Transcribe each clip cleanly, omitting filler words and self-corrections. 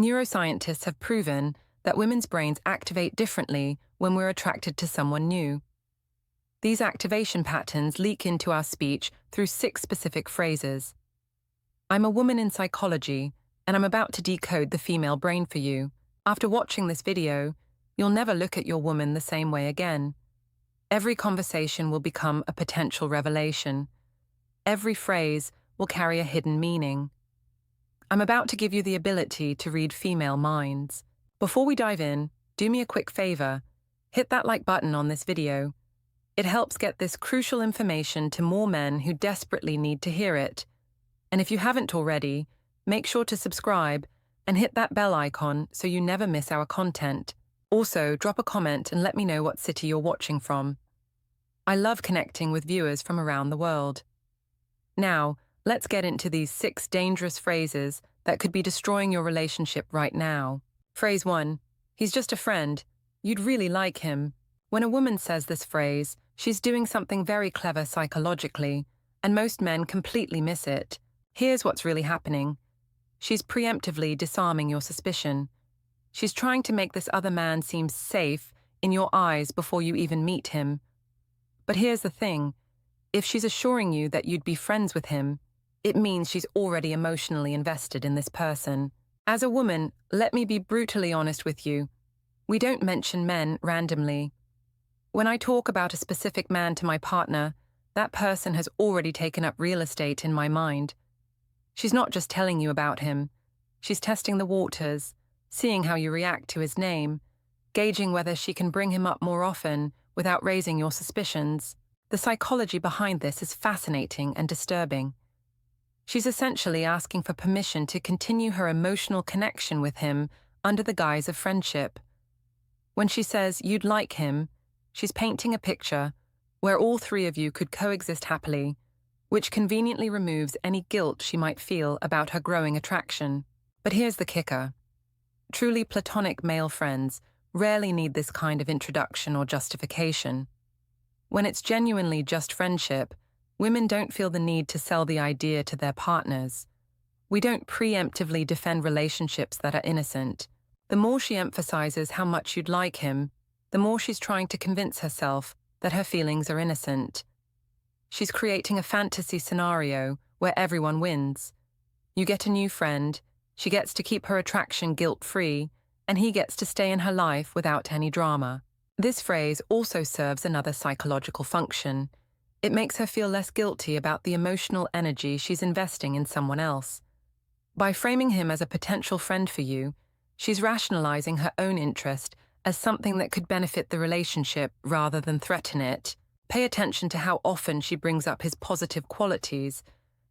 Neuroscientists have proven that women's brains activate differently when we're attracted to someone new. These activation patterns leak into our speech through 6 specific phrases. I'm a woman in psychology, and I'm about to decode the female brain for you. After watching this video, you'll never look at your woman the same way again. Every conversation will become a potential revelation. Every phrase will carry a hidden meaning. I'm about to give you the ability to read female minds. Before we dive in, do me a quick favor. Hit that like button on this video. It helps get this crucial information to more men who desperately need to hear it. And if you haven't already, make sure to subscribe and hit that bell icon so you never miss our content. Also, drop a comment and let me know what city you're watching from. I love connecting with viewers from around the world. Now, let's get into these 6 dangerous phrases that could be destroying your relationship right now. Phrase 1. He's just a friend. You'd really like him. When a woman says this phrase, she's doing something very clever psychologically, and most men completely miss it. Here's what's really happening. She's preemptively disarming your suspicion. She's trying to make this other man seem safe in your eyes before you even meet him. But here's the thing. If she's assuring you that you'd be friends with him, it means she's already emotionally invested in this person. As a woman, let me be brutally honest with you. We don't mention men randomly. When I talk about a specific man to my partner, that person has already taken up real estate in my mind. She's not just telling you about him. She's testing the waters, seeing how you react to his name, gauging whether she can bring him up more often without raising your suspicions. The psychology behind this is fascinating and disturbing. She's essentially asking for permission to continue her emotional connection with him under the guise of friendship. When she says you'd like him, she's painting a picture where all 3 of you could coexist happily, which conveniently removes any guilt she might feel about her growing attraction. But here's the kicker. Truly platonic male friends rarely need this kind of introduction or justification. When it's genuinely just friendship, women don't feel the need to sell the idea to their partners. We don't preemptively defend relationships that are innocent. The more she emphasizes how much you'd like him, the more she's trying to convince herself that her feelings are innocent. She's creating a fantasy scenario where everyone wins. You get a new friend, she gets to keep her attraction guilt-free, and he gets to stay in her life without any drama. This phrase also serves another psychological function. It makes her feel less guilty about the emotional energy she's investing in someone else. By framing him as a potential friend for you, she's rationalizing her own interest as something that could benefit the relationship rather than threaten it. Pay attention to how often she brings up his positive qualities,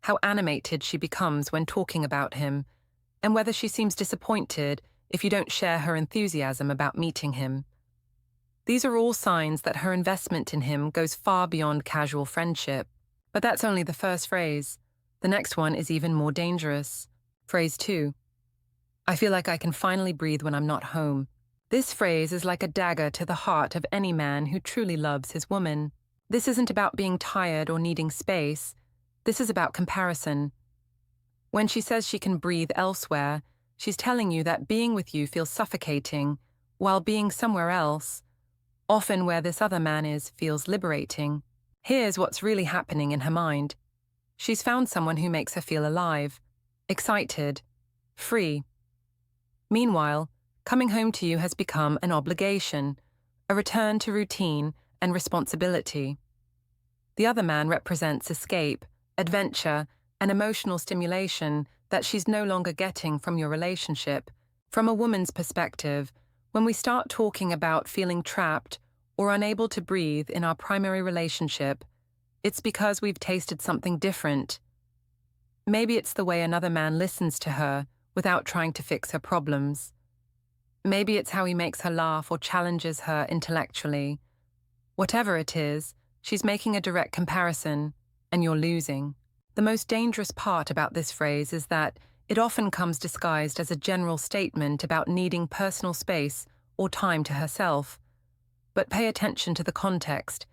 how animated she becomes when talking about him, and whether she seems disappointed if you don't share her enthusiasm about meeting him. These are all signs that her investment in him goes far beyond casual friendship. But that's only the first phrase. The next one is even more dangerous. Phrase 2. I feel like I can finally breathe when I'm not home. This phrase is like a dagger to the heart of any man who truly loves his woman. This isn't about being tired or needing space. This is about comparison. When she says she can breathe elsewhere, she's telling you that being with you feels suffocating, while being somewhere else, often where this other man is, feels liberating. Here's what's really happening in her mind. She's found someone who makes her feel alive, excited, free. Meanwhile, coming home to you has become an obligation, a return to routine and responsibility. The other man represents escape, adventure, and emotional stimulation that she's no longer getting from your relationship. From a woman's perspective, when we start talking about feeling trapped or unable to breathe in our primary relationship, it's because we've tasted something different. Maybe it's the way another man listens to her without trying to fix her problems. Maybe it's how he makes her laugh or challenges her intellectually. Whatever it is, she's making a direct comparison, and you're losing. The most dangerous part about this phrase is that it often comes disguised as a general statement about needing personal space or time to herself. But pay attention to the context.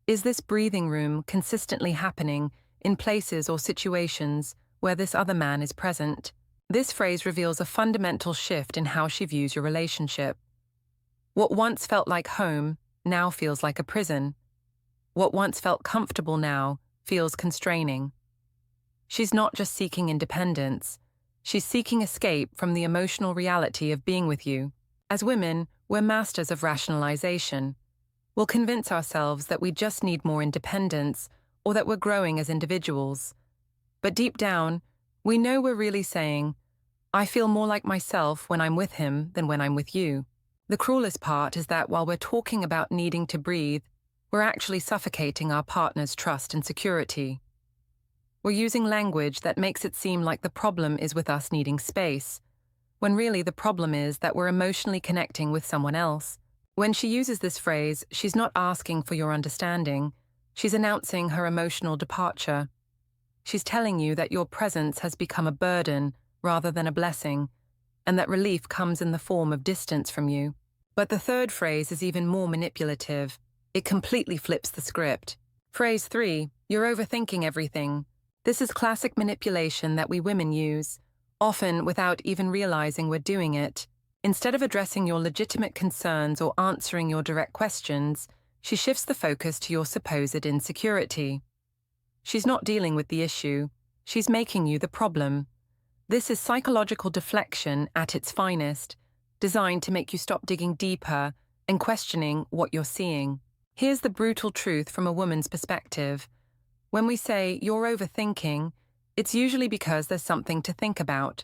Is this breathing room consistently happening in places or situations where this other man is present? This phrase reveals a fundamental shift in how she views your relationship. What once felt like home now feels like a prison. What once felt comfortable now feels constraining. She's not just seeking independence, she's seeking escape from the emotional reality of being with you. As women, we're masters of rationalization. We'll convince ourselves that we just need more independence or that we're growing as individuals. But deep down, we know we're really saying, I feel more like myself when I'm with him than when I'm with you. The cruelest part is that while we're talking about needing to breathe, we're actually suffocating our partner's trust and security. We're using language that makes it seem like the problem is with us needing space, when really the problem is that we're emotionally connecting with someone else. When she uses this phrase, she's not asking for your understanding, she's announcing her emotional departure. She's telling you that your presence has become a burden rather than a blessing, and that relief comes in the form of distance from you. But the third phrase is even more manipulative. It completely flips the script. Phrase 3, you're overthinking everything. This is classic manipulation that we women use, often without even realizing we're doing it. Instead of addressing your legitimate concerns or answering your direct questions, she shifts the focus to your supposed insecurity. She's not dealing with the issue, she's making you the problem. This is psychological deflection at its finest, designed to make you stop digging deeper and questioning what you're seeing. Here's the brutal truth from a woman's perspective. When we say, you're overthinking, it's usually because there's something to think about.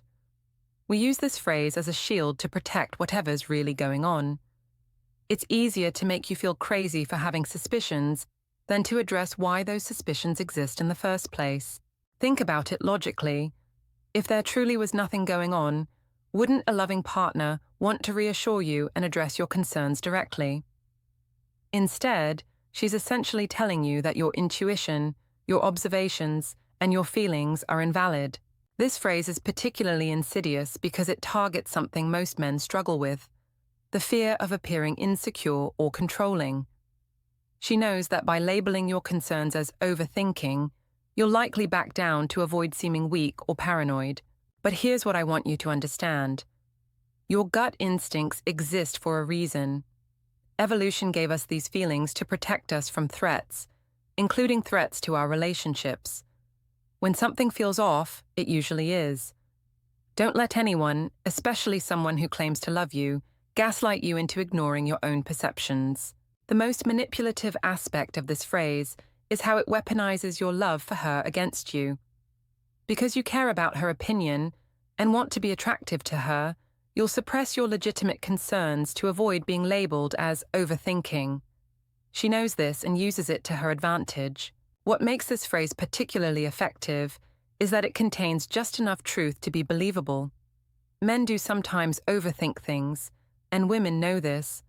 We use this phrase as a shield to protect whatever's really going on. It's easier to make you feel crazy for having suspicions than to address why those suspicions exist in the first place. Think about it logically. If there truly was nothing going on, wouldn't a loving partner want to reassure you and address your concerns directly? Instead, she's essentially telling you that your intuition, your observations, and your feelings are invalid. This phrase is particularly insidious because it targets something most men struggle with: the fear of appearing insecure or controlling. She knows that by labeling your concerns as overthinking, you'll likely back down to avoid seeming weak or paranoid. But here's what I want you to understand. Your gut instincts exist for a reason. Evolution gave us these feelings to protect us from threats, including threats to our relationships. When something feels off, it usually is. Don't let anyone, especially someone who claims to love you, gaslight you into ignoring your own perceptions. The most manipulative aspect of this phrase is how it weaponizes your love for her against you. Because you care about her opinion and want to be attractive to her, you'll suppress your legitimate concerns to avoid being labeled as overthinking. She knows this and uses it to her advantage. What makes this phrase particularly effective is that it contains just enough truth to be believable. Men do sometimes overthink things, and women know this.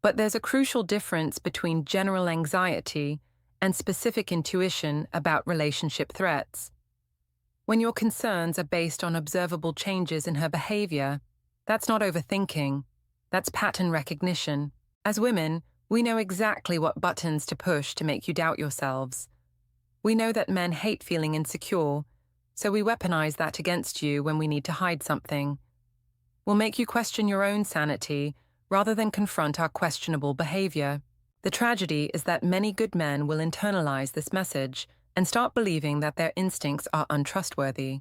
But there's a crucial difference between general anxiety and specific intuition about relationship threats. When your concerns are based on observable changes in her behavior, that's not overthinking, that's pattern recognition. As women, we know exactly what buttons to push to make you doubt yourselves. We know that men hate feeling insecure, so we weaponize that against you when we need to hide something. We'll make you question your own sanity rather than confront our questionable behavior. The tragedy is that many good men will internalize this message and start believing that their instincts are untrustworthy.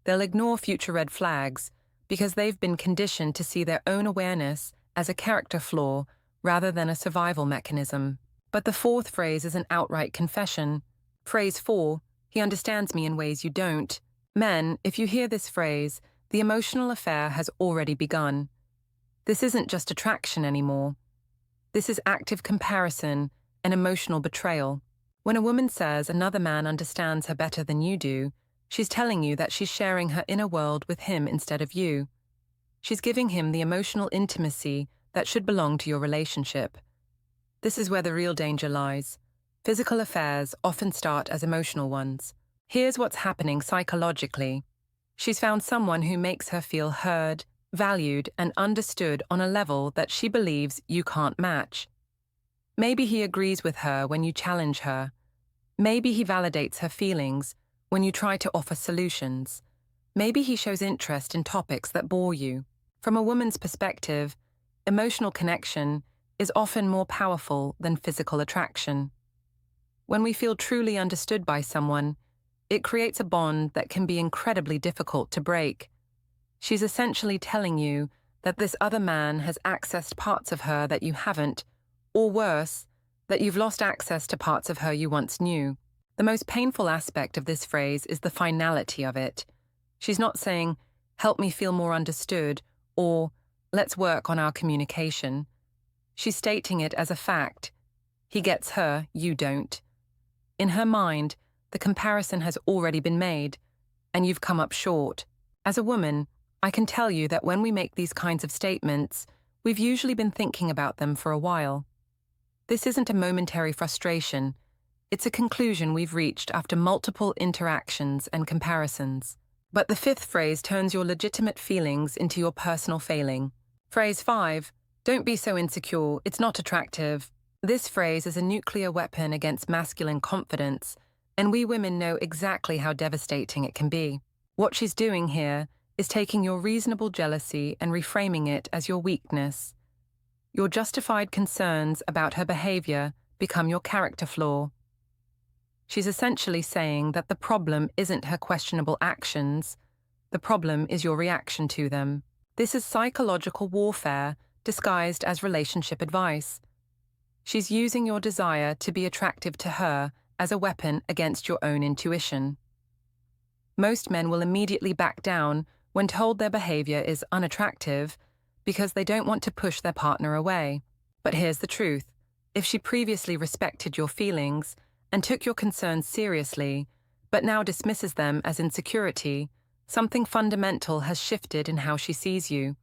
They'll ignore future red flags because they've been conditioned to see their own awareness as a character flaw rather than a survival mechanism. But the fourth phrase is an outright confession. Phrase 4, he understands me in ways you don't. Men, if you hear this phrase, the emotional affair has already begun. This isn't just attraction anymore. This is active comparison and emotional betrayal. When a woman says another man understands her better than you do, she's telling you that she's sharing her inner world with him instead of you. She's giving him the emotional intimacy that should belong to your relationship. This is where the real danger lies. Physical affairs often start as emotional ones. Here's what's happening psychologically. She's found someone who makes her feel heard, valued, and understood on a level that she believes you can't match. Maybe he agrees with her when you challenge her. Maybe he validates her feelings when you try to offer solutions. Maybe he shows interest in topics that bore you. From a woman's perspective, emotional connection is often more powerful than physical attraction. When we feel truly understood by someone, it creates a bond that can be incredibly difficult to break. She's essentially telling you that this other man has accessed parts of her that you haven't, or worse, that you've lost access to parts of her you once knew. The most painful aspect of this phrase is the finality of it. She's not saying, "Help me feel more understood," or "Let's work on our communication." She's stating it as a fact. He gets her, you don't. In her mind, the comparison has already been made, and you've come up short. As a woman, I can tell you that when we make these kinds of statements, we've usually been thinking about them for a while. This isn't a momentary frustration. It's a conclusion we've reached after multiple interactions and comparisons. But the fifth phrase turns your legitimate feelings into your personal failing. Phrase 5, "Don't be so insecure, it's not attractive." This phrase is a nuclear weapon against masculine confidence, and we women know exactly how devastating it can be. What she's doing here is taking your reasonable jealousy and reframing it as your weakness. Your justified concerns about her behavior become your character flaw. She's essentially saying that the problem isn't her questionable actions, the problem is your reaction to them. This is psychological warfare disguised as relationship advice. She's using your desire to be attractive to her as a weapon against your own intuition. Most men will immediately back down when told their behavior is unattractive because they don't want to push their partner away. But here's the truth. If she previously respected your feelings and took your concerns seriously, but now dismisses them as insecurity, something fundamental has shifted in how she sees you.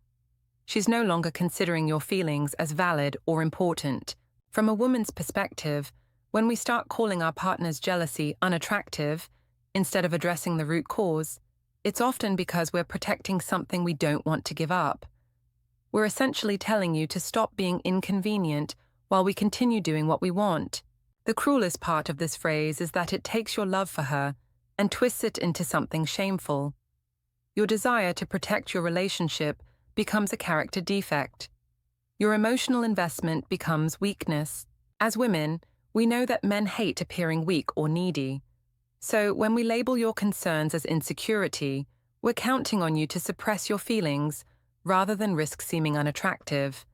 She's no longer considering your feelings as valid or important. From a woman's perspective, when we start calling our partner's jealousy unattractive, instead of addressing the root cause, it's often because we're protecting something we don't want to give up. We're essentially telling you to stop being inconvenient while we continue doing what we want. The cruelest part of this phrase is that it takes your love for her and twists it into something shameful. Your desire to protect your relationship becomes a character defect. Your emotional investment becomes weakness. As women, we know that men hate appearing weak or needy. So when we label your concerns as insecurity, we're counting on you to suppress your feelings rather than risk seeming unattractive.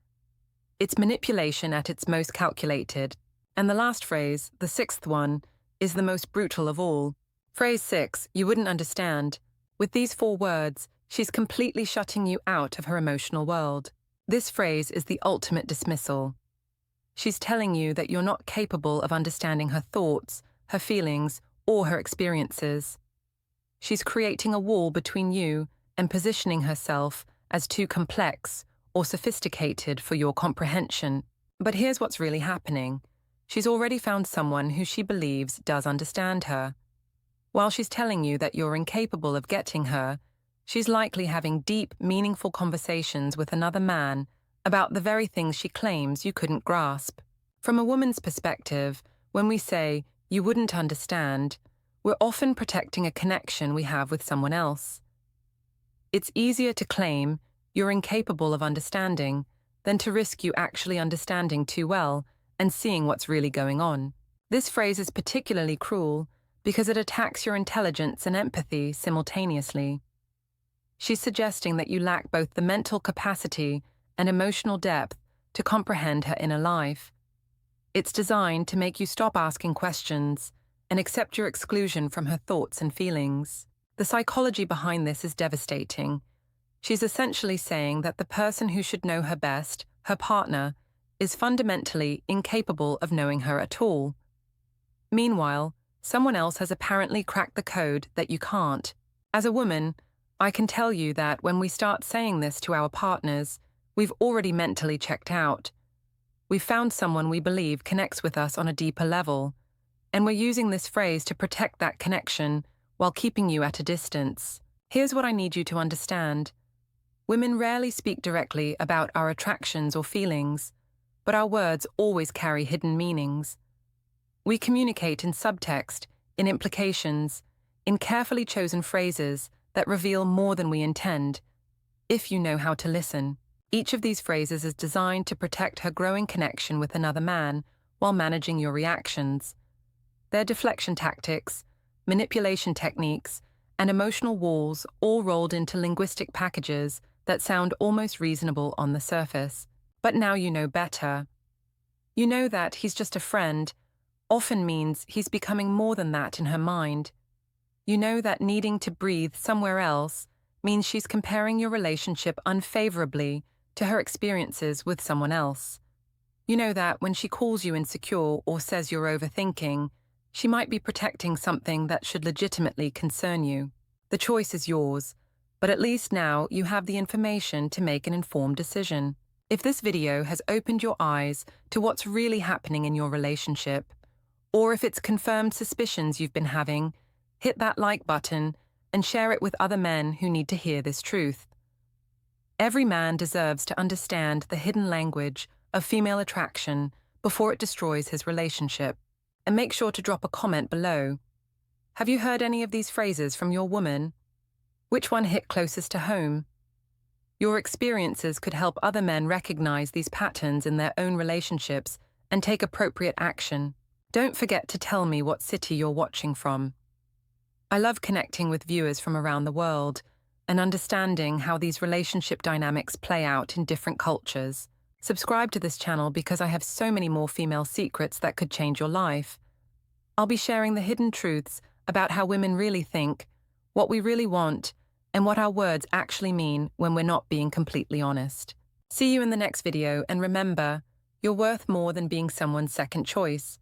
It's manipulation at its most calculated. And the last phrase, the sixth one, is the most brutal of all. Phrase 6, "You wouldn't understand." With these 4 words, she's completely shutting you out of her emotional world. This phrase is the ultimate dismissal. She's telling you that you're not capable of understanding her thoughts, her feelings, or her experiences. She's creating a wall between you and positioning herself as too complex or sophisticated for your comprehension. But here's what's really happening. She's already found someone who she believes does understand her. While she's telling you that you're incapable of getting her, she's likely having deep, meaningful conversations with another man about the very things she claims you couldn't grasp. From a woman's perspective, when we say, "You wouldn't understand," we're often protecting a connection we have with someone else. It's easier to claim you're incapable of understanding than to risk you actually understanding too well and seeing what's really going on. This phrase is particularly cruel because it attacks your intelligence and empathy simultaneously. She's suggesting that you lack both the mental capacity and emotional depth to comprehend her inner life. It's designed to make you stop asking questions and accept your exclusion from her thoughts and feelings. The psychology behind this is devastating. She's essentially saying that the person who should know her best, her partner, is fundamentally incapable of knowing her at all. Meanwhile, someone else has apparently cracked the code that you can't. As a woman, I can tell you that when we start saying this to our partners, we've already mentally checked out. We've found someone we believe connects with us on a deeper level, and we're using this phrase to protect that connection while keeping you at a distance. Here's what I need you to understand. Women rarely speak directly about our attractions or feelings, but our words always carry hidden meanings. We communicate in subtext, in implications, in carefully chosen phrases that reveal more than we intend, if you know how to listen. Each of these phrases is designed to protect her growing connection with another man while managing your reactions. They're deflection tactics, manipulation techniques, and emotional walls all rolled into linguistic packages that sound almost reasonable on the surface. But now you know better. You know that he's just a friend often means he's becoming more than that in her mind. You know that needing to breathe somewhere else means she's comparing your relationship unfavorably to her experiences with someone else. You know that when she calls you insecure or says you're overthinking, she might be protecting something that should legitimately concern you. The choice is yours, but at least now you have the information to make an informed decision. If this video has opened your eyes to what's really happening in your relationship, or if it's confirmed suspicions you've been having, hit that like button and share it with other men who need to hear this truth. Every man deserves to understand the hidden language of female attraction before it destroys his relationship. And make sure to drop a comment below. Have you heard any of these phrases from your woman? Which one hit closest to home? Your experiences could help other men recognize these patterns in their own relationships and take appropriate action. Don't forget to tell me what city you're watching from. I love connecting with viewers from around the world and understanding how these relationship dynamics play out in different cultures. Subscribe to this channel because I have so many more female secrets that could change your life. I'll be sharing the hidden truths about how women really think, what we really want, and what our words actually mean when we're not being completely honest. See you in the next video, and remember, you're worth more than being someone's second choice.